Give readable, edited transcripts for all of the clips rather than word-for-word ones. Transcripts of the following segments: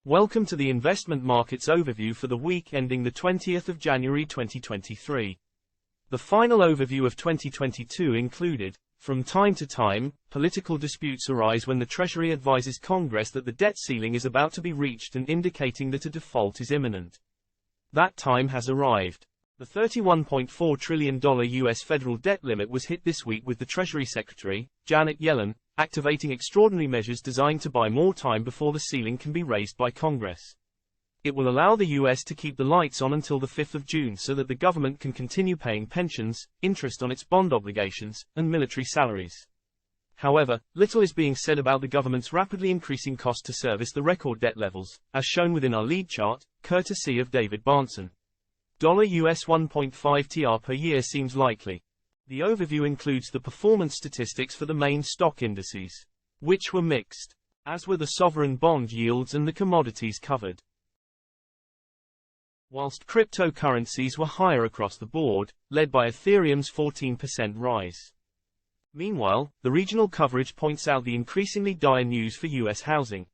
Welcome to the investment markets overview for the week ending the 20th of January 2023. The final overview of 2022 included, from time to time, political disputes arise when the Treasury advises Congress that the debt ceiling is about to be reached and indicating that a default is imminent. That time has arrived. The $31.4 trillion U.S. federal debt limit was hit this week with the Treasury Secretary, Janet Yellen, activating extraordinary measures designed to buy more time before the ceiling can be raised by Congress. It will allow the U.S. to keep the lights on until the 5th of June so that the government can continue paying pensions, interest on its bond obligations, and military salaries. However, little is being said about the government's rapidly increasing cost to service the record debt levels, as shown within our lead chart, courtesy of David Barnson. US 1.5 TR per year seems likely. The overview includes the performance statistics for the main stock indices, which were mixed, as were the sovereign bond yields and the commodities covered. Whilst cryptocurrencies were higher across the board, led by Ethereum's 14% rise. Meanwhile, the regional coverage points out the increasingly dire news for US housing.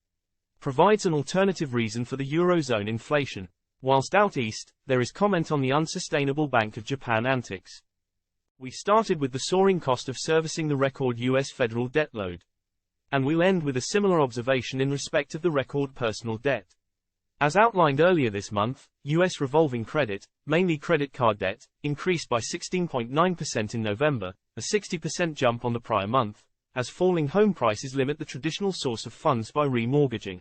Provides an alternative reason for the Eurozone inflation. Whilst out east, there is comment on the unsustainable Bank of Japan antics. We started with the soaring cost of servicing the record US federal debt load. And we'll end with a similar observation in respect of the record personal debt. As outlined earlier this month, US revolving credit, mainly credit card debt, increased by 16.9% in November, a 60% jump on the prior month, as falling home prices limit the traditional source of funds by remortgaging.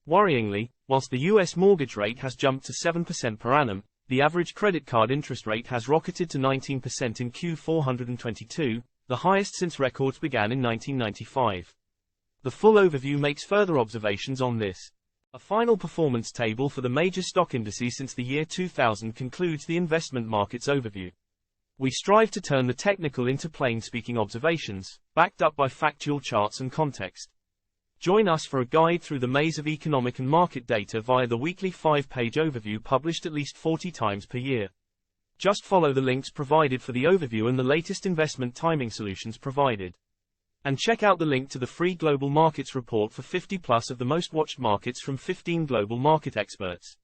Worryingly, whilst the US mortgage rate has jumped to 7% per annum, the average credit card interest rate has rocketed to 19% in Q422, the highest since records began in 1995. The full overview makes further observations on this. A final performance table for the major stock indices since the year 2000 concludes the investment markets overview. We strive to turn the technical into plain-speaking observations, backed up by factual charts and context. Join us for a guide through the maze of economic and market data via the weekly 5-page overview published at least 40 times per year. Just follow the links provided for the overview and the latest investment timing solutions provided. And check out the link to the free global markets report for 50+ of the most watched markets from 15 global market experts.